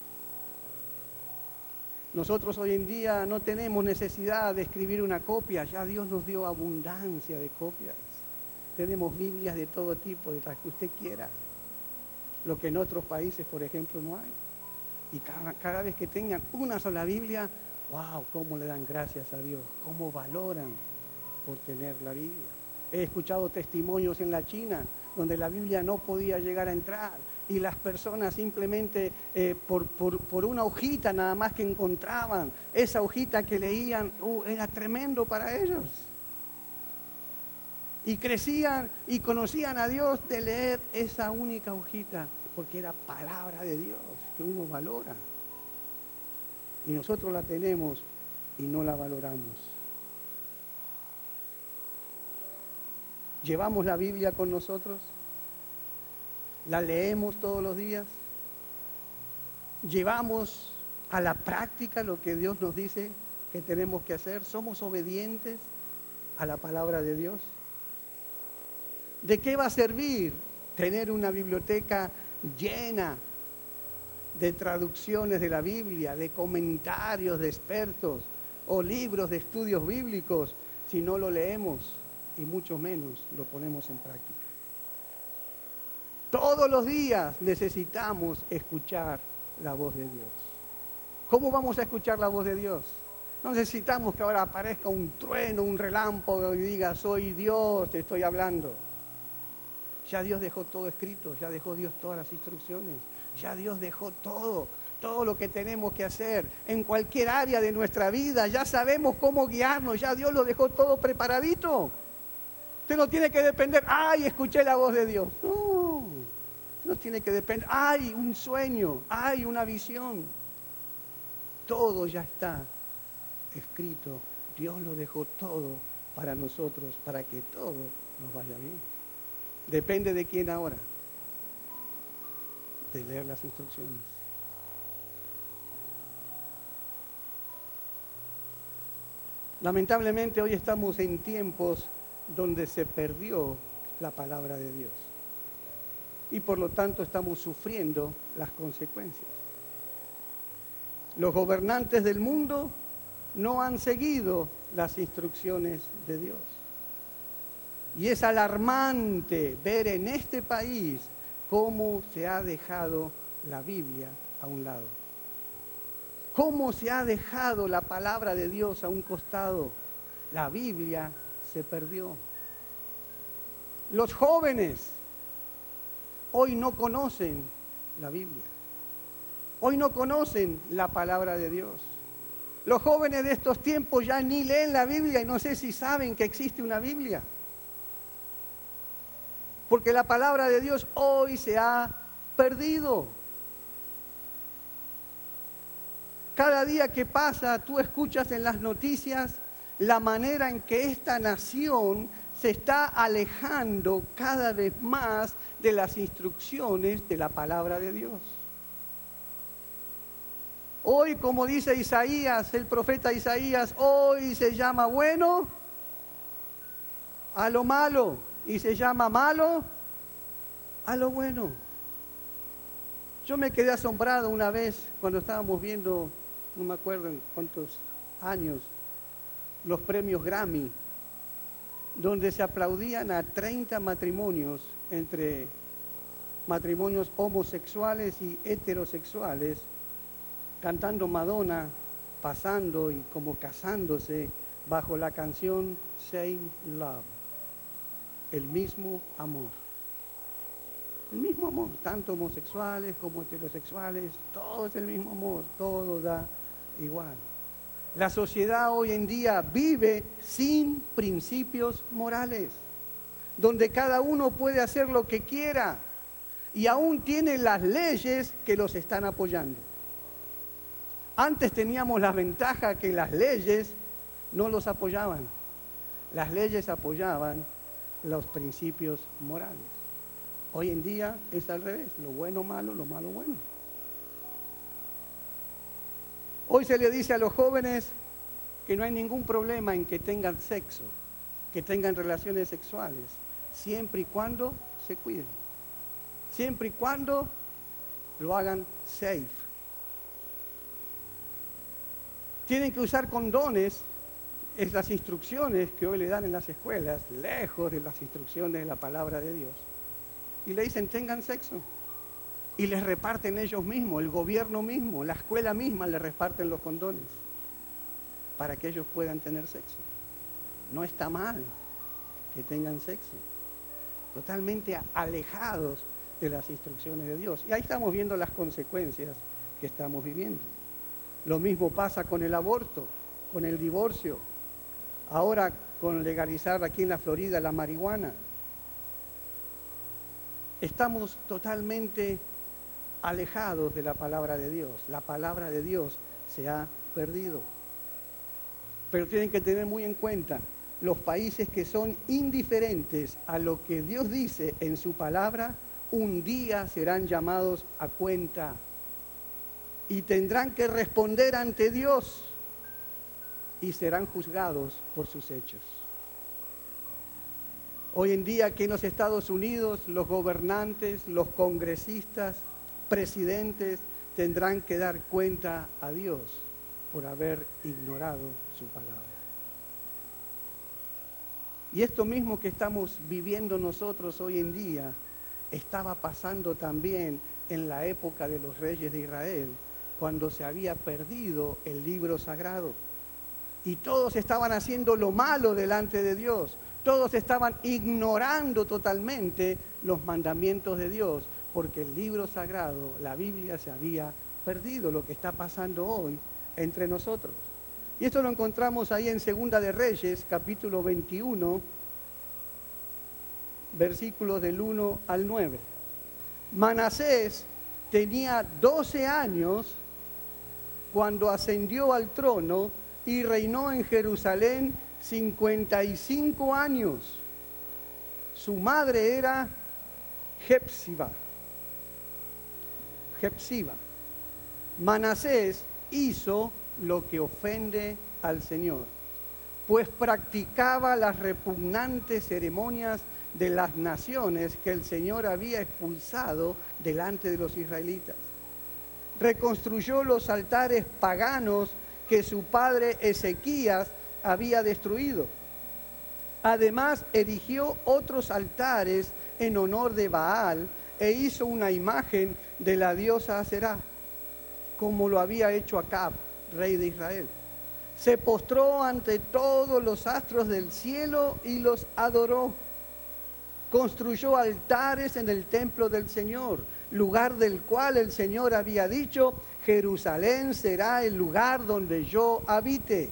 Nosotros hoy en día no tenemos necesidad de escribir una copia, ya Dios nos dio abundancia de copias. Tenemos Biblias de todo tipo, de las que usted quiera. Lo que en otros países, por ejemplo, no hay. Y cada vez que tengan una sola Biblia, wow, cómo le dan gracias a Dios, cómo valoran por tener la Biblia. He escuchado testimonios en la China donde la Biblia no podía llegar a entrar y las personas simplemente por una hojita nada más que encontraban, esa hojita que leían, era tremendo para ellos. Y crecían y conocían a Dios de leer esa única hojita, porque era palabra de Dios que uno valora. Y nosotros la tenemos y no la valoramos. ¿Llevamos la Biblia con nosotros? ¿La leemos todos los días? ¿Llevamos a la práctica lo que Dios nos dice que tenemos que hacer? ¿Somos obedientes a la palabra de Dios? ¿De qué va a servir tener una biblioteca llena de traducciones de la Biblia, de comentarios de expertos o libros de estudios bíblicos si no lo leemos y mucho menos lo ponemos en práctica? Todos los días necesitamos escuchar la voz de Dios. ¿Cómo vamos a escuchar la voz de Dios? No necesitamos que ahora aparezca un trueno, un relámpago y diga, soy Dios, te estoy hablando. Ya Dios dejó todo escrito, ya dejó Dios todas las instrucciones, ya Dios dejó todo lo que tenemos que hacer en cualquier área de nuestra vida. Ya sabemos cómo guiarnos, ya Dios lo dejó todo preparadito. Usted no tiene que depender, escuché la voz de Dios. No tiene que depender, hay un sueño, hay una visión. Todo ya está escrito. Dios lo dejó todo para nosotros, para que todo nos vaya bien. Depende de quién ahora, de leer las instrucciones. Lamentablemente hoy estamos en tiempos donde se perdió la palabra de Dios. Y por lo tanto estamos sufriendo las consecuencias. Los gobernantes del mundo no han seguido las instrucciones de Dios. Y es alarmante ver en este país cómo se ha dejado la Biblia a un lado. Cómo se ha dejado la palabra de Dios a un costado. La Biblia se perdió. Los jóvenes hoy no conocen la Biblia. Hoy no conocen la palabra de Dios. Los jóvenes de estos tiempos ya ni leen la Biblia y no sé si saben que existe una Biblia. Porque la palabra de Dios hoy se ha perdido. Cada día que pasa, tú escuchas en las noticias la manera en que esta nación se está alejando cada vez más de las instrucciones de la palabra de Dios. Hoy, como dice Isaías, el profeta Isaías, hoy se llama bueno a lo malo y se llama malo a lo bueno. Yo me quedé asombrado una vez cuando estábamos viendo, no me acuerdo en cuántos años, los premios Grammy, donde se aplaudían a 30 matrimonios entre matrimonios homosexuales y heterosexuales, cantando Madonna, pasando y como casándose bajo la canción Same Love, el mismo amor. El mismo amor, tanto homosexuales como heterosexuales, todo es el mismo amor, todo da igual. La sociedad hoy en día vive sin principios morales, donde cada uno puede hacer lo que quiera y aún tiene las leyes que los están apoyando. Antes teníamos la ventaja que las leyes no los apoyaban. Las leyes apoyaban los principios morales. Hoy en día es al revés, lo bueno malo, lo malo bueno. Hoy se le dice a los jóvenes que no hay ningún problema en que tengan sexo, que tengan relaciones sexuales, siempre y cuando se cuiden, siempre y cuando lo hagan safe. Tienen que usar condones, es las instrucciones que hoy le dan en las escuelas, lejos de las instrucciones de la palabra de Dios. Y le dicen, tengan sexo. Y les reparten ellos mismos, el gobierno mismo, la escuela misma les reparten los condones para que ellos puedan tener sexo. No está mal que tengan sexo. Totalmente alejados de las instrucciones de Dios. Y ahí estamos viendo las consecuencias que estamos viviendo. Lo mismo pasa con el aborto, con el divorcio. Ahora con legalizar aquí en la Florida la marihuana. Estamos totalmente alejados de la palabra de Dios. La palabra de Dios se ha perdido. Pero tienen que tener muy en cuenta, los países que son indiferentes a lo que Dios dice en su palabra, un día serán llamados a cuenta y tendrán que responder ante Dios y serán juzgados por sus hechos. Hoy en día aquí en los Estados Unidos, los gobernantes, los congresistas, presidentes tendrán que dar cuenta a Dios por haber ignorado su palabra. Y esto mismo que estamos viviendo nosotros hoy en día, estaba pasando también en la época de los reyes de Israel, cuando se había perdido el libro sagrado. Y todos estaban haciendo lo malo delante de Dios. Todos estaban ignorando totalmente los mandamientos de Dios, porque el libro sagrado, la Biblia, se había perdido, lo que está pasando hoy entre nosotros. Y esto lo encontramos ahí en Segunda de Reyes, capítulo 21, versículos del 1 al 9. Manasés tenía 12 años cuando ascendió al trono y reinó en Jerusalén 55 años. Su madre era Hepsiba. Manasés hizo lo que ofende al Señor, pues practicaba las repugnantes ceremonias de las naciones que el Señor había expulsado delante de los israelitas. Reconstruyó los altares paganos que su padre Ezequías había destruido. Además, erigió otros altares en honor de Baal e hizo una imagen de la diosa Aserá, como lo había hecho Acab, rey de Israel. Se postró ante todos los astros del cielo y los adoró. Construyó altares en el templo del Señor, lugar del cual el Señor había dicho: Jerusalén será el lugar donde yo habite.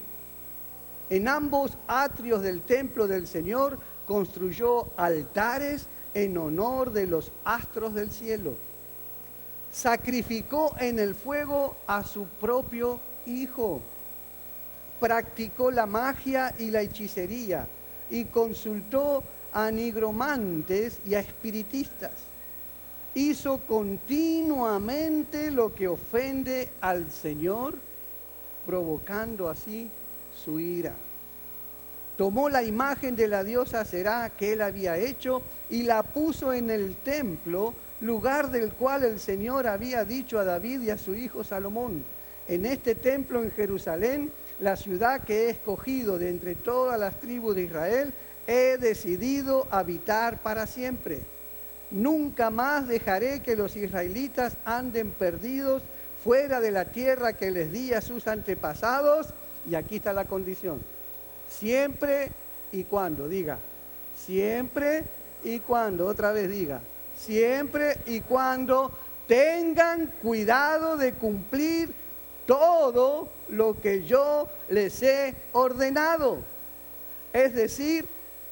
En ambos atrios del templo del Señor construyó altares en honor de los astros del cielo. Sacrificó en el fuego a su propio hijo. Practicó la magia y la hechicería y consultó a nigromantes y a espiritistas. Hizo continuamente lo que ofende al Señor, provocando así su ira. Tomó la imagen de la diosa Aserá que él había hecho y la puso en el templo, lugar del cual el Señor había dicho a David y a su hijo Salomón: en este templo en Jerusalén, la ciudad que he escogido de entre todas las tribus de Israel, he decidido habitar para siempre. Nunca más dejaré que los israelitas anden perdidos fuera de la tierra que les di a sus antepasados. Y aquí está la condición: siempre y cuando, diga, siempre y cuando, otra vez diga, siempre y cuando tengan cuidado de cumplir todo lo que yo les he ordenado. Es decir,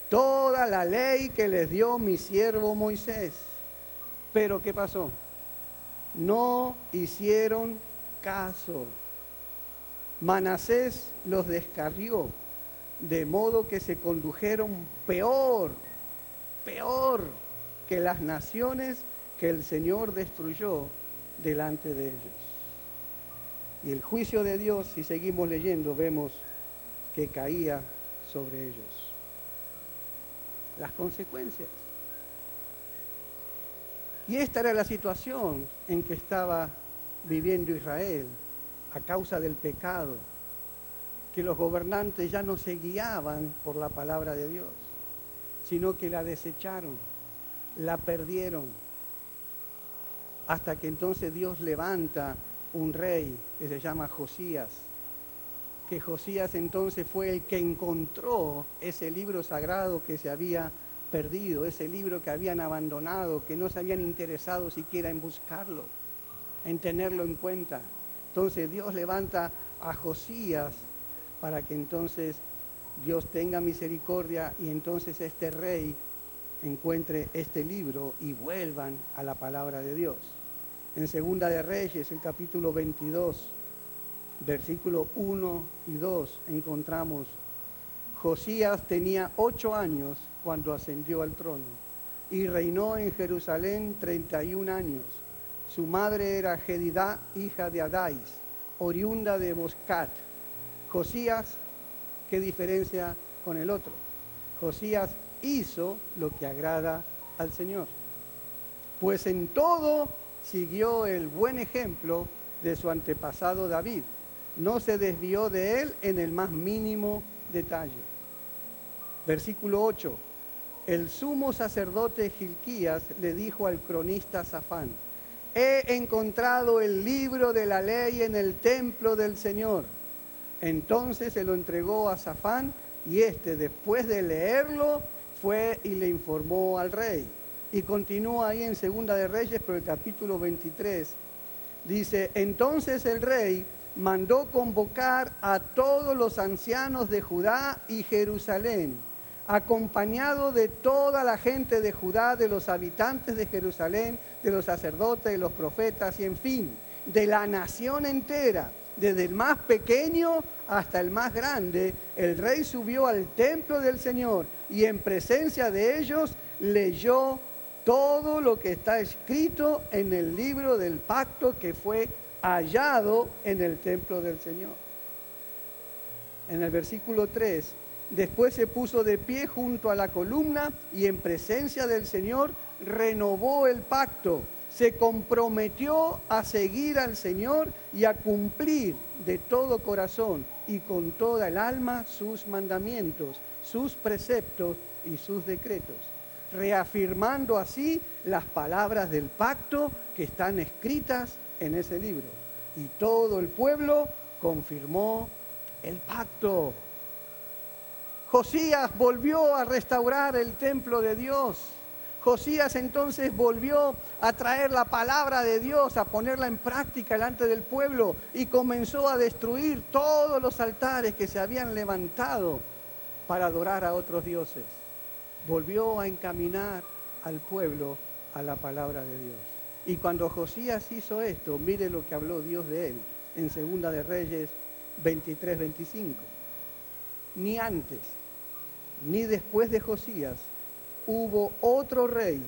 toda la ley que les dio mi siervo Moisés. Pero ¿qué pasó? No hicieron caso. Manasés los descarrió, de modo que se condujeron peor que las naciones que el Señor destruyó delante de ellos. Y el juicio de Dios, si seguimos leyendo, vemos que caía sobre ellos. Las consecuencias. Y esta era la situación en que estaba viviendo Israel a causa del pecado, que los gobernantes ya no se guiaban por la palabra de Dios, sino que la desecharon, la perdieron, hasta que entonces Dios levanta un rey que se llama Josías, que Josías entonces fue el que encontró ese libro sagrado que se había perdido, ese libro que habían abandonado, que no se habían interesado siquiera en buscarlo, en tenerlo en cuenta. Entonces Dios levanta a Josías para que entonces Dios tenga misericordia y entonces este rey encuentre este libro y vuelvan a la palabra de Dios. En Segunda de Reyes, el capítulo 22, versículos 1 y 2, encontramos: Josías tenía 8 años cuando ascendió al trono y reinó en Jerusalén 31 años. Su madre era Jedidá, hija de Adais, oriunda de Boscat. Josías, ¿qué diferencia con el otro? Josías hizo lo que agrada al Señor, pues en todo siguió el buen ejemplo de su antepasado David. No se desvió de él en el más mínimo detalle. Versículo 8. El sumo sacerdote Gilquías le dijo al cronista Safán: he encontrado el libro de la ley en el templo del Señor. Entonces se lo entregó a Safán y éste, después de leerlo, fue y le informó al rey. Y continúa ahí en Segunda de Reyes, pero el capítulo 23, dice: entonces el rey mandó convocar a todos los ancianos de Judá y Jerusalén, acompañado de toda la gente de Judá, de los habitantes de Jerusalén, de los sacerdotes, de los profetas y en fin, de la nación entera, desde el más pequeño hasta el más grande. El rey subió al templo del Señor y en presencia de ellos leyó todo lo que está escrito en el libro del pacto que fue hallado en el templo del Señor. En el versículo 3, después se puso de pie junto a la columna y en presencia del Señor renovó el pacto. Se comprometió a seguir al Señor y a cumplir de todo corazón y con toda el alma sus mandamientos, sus preceptos y sus decretos. reafirmando así las palabras del pacto que están escritas en ese libro. Y todo el pueblo confirmó el pacto. Josías volvió a restaurar el templo de Dios. Josías entonces volvió a traer la palabra de Dios, a ponerla en práctica delante del pueblo y comenzó a destruir todos los altares que se habían levantado para adorar a otros dioses. Volvió a encaminar al pueblo a la palabra de Dios. Y cuando Josías hizo esto, mire lo que habló Dios de él en Segunda de Reyes 23-25. Ni antes ni después de Josías hubo otro rey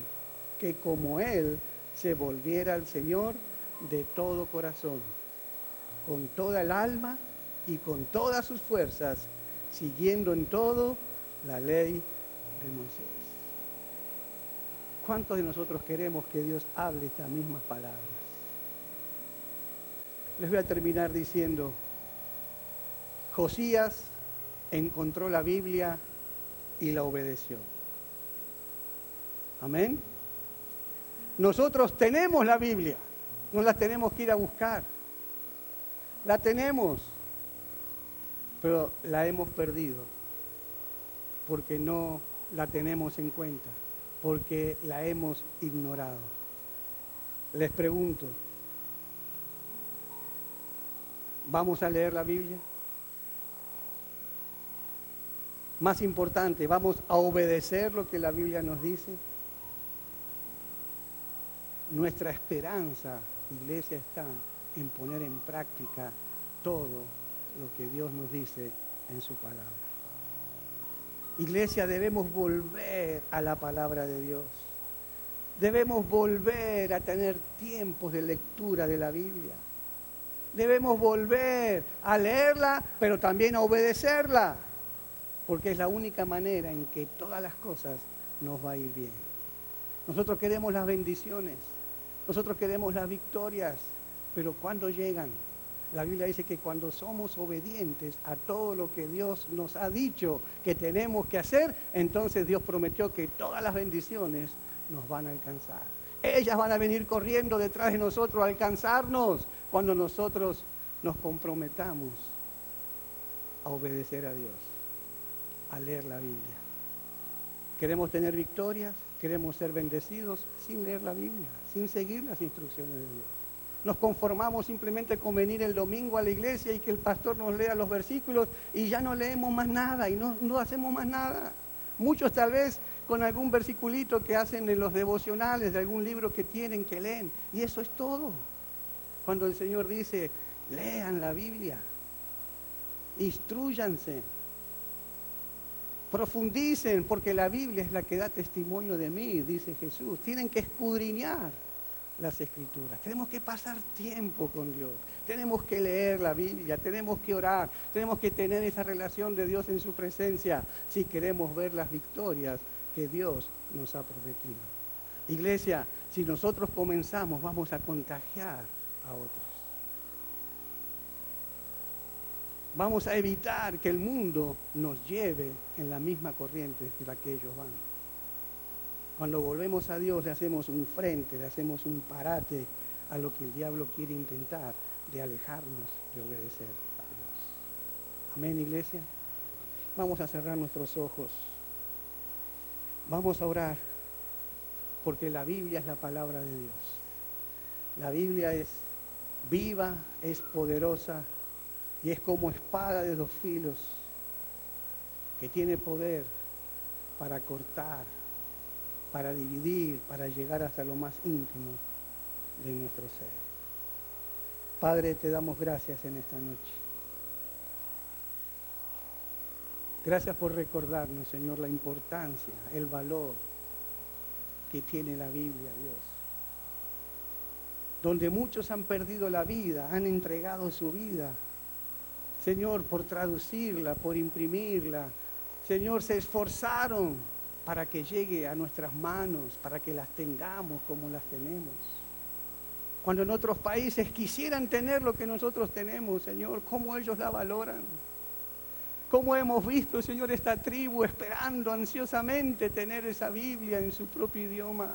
que como él se volviera al Señor de todo corazón, con toda el alma y con todas sus fuerzas, siguiendo en todo la ley de Moisés. ¿Cuántos de nosotros queremos que Dios hable estas mismas palabras? Les voy a terminar diciendo, Josías encontró la Biblia y la obedeció. Amén. Nosotros tenemos la Biblia, no la tenemos que ir a buscar. La tenemos, pero la hemos perdido porque no la tenemos en cuenta, porque la hemos ignorado. Les pregunto, ¿vamos a leer la Biblia? Más importante, ¿vamos a obedecer lo que la Biblia nos dice? Nuestra esperanza, iglesia, está en poner en práctica todo lo que Dios nos dice en su palabra. Iglesia, debemos volver a la palabra de Dios. Debemos volver a tener tiempos de lectura de la Biblia. Debemos volver a leerla, pero también a obedecerla, porque es la única manera en que todas las cosas nos va a ir bien. Nosotros queremos las bendiciones, nosotros queremos las victorias, pero ¿cuándo llegan? La Biblia dice que cuando somos obedientes a todo lo que Dios nos ha dicho que tenemos que hacer, entonces Dios prometió que todas las bendiciones nos van a alcanzar. Ellas van a venir corriendo detrás de nosotros a alcanzarnos cuando nosotros nos comprometamos a obedecer a Dios, a leer la Biblia. Queremos tener victorias, queremos ser bendecidos sin leer la Biblia, sin seguir las instrucciones de Dios. Nos conformamos simplemente con venir el domingo a la iglesia y que el pastor nos lea los versículos y ya no leemos más nada y no hacemos más nada. Muchos tal vez con algún versiculito que hacen en los devocionales de algún libro que tienen, que leen, y eso es todo. Cuando el Señor dice, lean la Biblia, instrúyanse, profundicen, porque la Biblia es la que da testimonio de mí, dice Jesús. Tienen que escudriñar las Escrituras. Tenemos que pasar tiempo con Dios. Tenemos que leer la Biblia, tenemos que orar, tenemos que tener esa relación de Dios en su presencia si queremos ver las victorias que Dios nos ha prometido. Iglesia, si nosotros comenzamos, vamos a contagiar a otros. Vamos a evitar que el mundo nos lleve en la misma corriente de la que ellos van. Cuando volvemos a Dios le hacemos un frente, le hacemos un parate a lo que el diablo quiere intentar de alejarnos de obedecer a Dios. Amén, iglesia. Vamos a cerrar nuestros ojos. Vamos a orar, porque la Biblia es la palabra de Dios. La Biblia es viva, es poderosa y es como espada de dos filos que tiene poder para cortar, para dividir, para llegar hasta lo más íntimo de nuestro ser. Padre, te damos gracias en esta noche. Gracias por recordarnos, Señor, la importancia, el valor que tiene la Biblia, Dios. Donde muchos han perdido la vida, han entregado su vida, Señor, por traducirla, por imprimirla. Señor, se esforzaron para que llegue a nuestras manos, para que las tengamos como las tenemos. Cuando en otros países quisieran tener lo que nosotros tenemos, Señor, ¿cómo ellos la valoran? Como hemos visto, Señor, esta tribu esperando ansiosamente tener esa Biblia en su propio idioma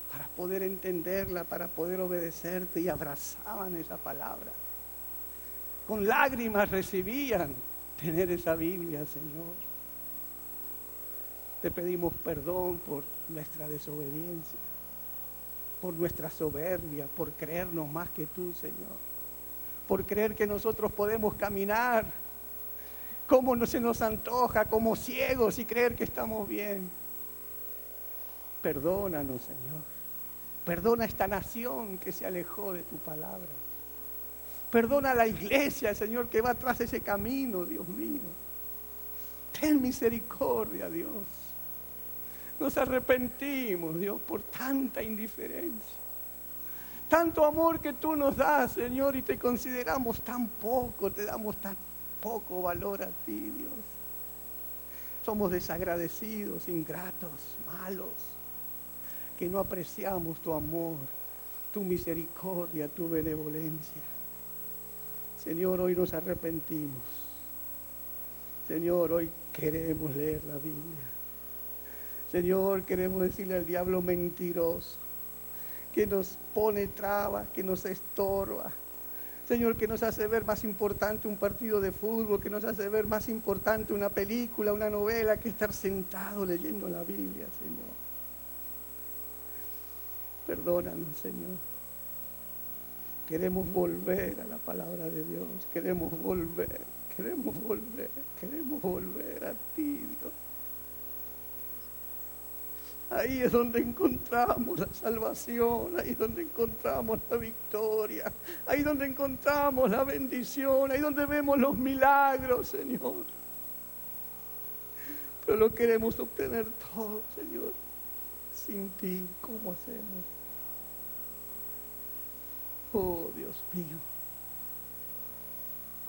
para poder entenderla, para poder obedecerte, y abrazaban esa palabra. Con lágrimas recibían tener esa Biblia, Señor. Te pedimos perdón por nuestra desobediencia, por nuestra soberbia, por creernos más que tú, Señor. Por creer que nosotros podemos caminar como no se nos antoja, como ciegos, y creer que estamos bien. Perdónanos, Señor. Perdona a esta nación que se alejó de tu palabra. Perdona a la iglesia, Señor, que va tras ese camino, Dios mío. Ten misericordia, Dios. Nos arrepentimos, Dios, por tanta indiferencia. Tanto amor que tú nos das, Señor, y te consideramos tan poco, te damos tan poco valor a ti, Dios. Somos desagradecidos, ingratos, malos, que no apreciamos tu amor, tu misericordia, tu benevolencia. Señor, hoy nos arrepentimos. Señor, hoy queremos leer la Biblia. Señor, queremos decirle al diablo mentiroso, que nos pone trabas, que nos estorba. Señor, que nos hace ver más importante un partido de fútbol, que nos hace ver más importante una película, una novela, que estar sentado leyendo la Biblia, Señor. Perdónanos, Señor. Queremos volver a la palabra de Dios, queremos volver a ti, Dios. Ahí es donde encontramos la salvación, ahí es donde encontramos la victoria, ahí es donde encontramos la bendición, ahí es donde vemos los milagros, Señor. Pero lo queremos obtener todo, Señor. Sin ti, ¿cómo hacemos? Oh, Dios mío.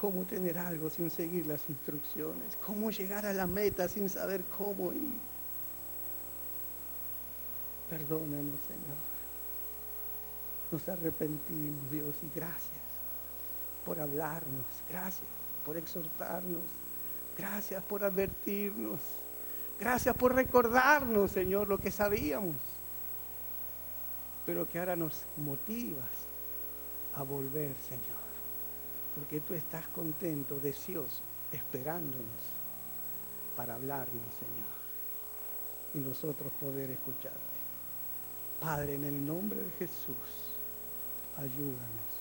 ¿Cómo tener algo sin seguir las instrucciones? ¿Cómo llegar a la meta sin saber cómo ir? Perdónanos, Señor. Nos arrepentimos, Dios, y gracias por hablarnos, gracias por exhortarnos, gracias por advertirnos, gracias por recordarnos, Señor, lo que sabíamos, pero que ahora nos motivas a volver, Señor, porque tú estás contento, deseoso, esperándonos para hablarnos, Señor, y nosotros poder escucharte. Padre, en el nombre de Jesús, ayúdanos.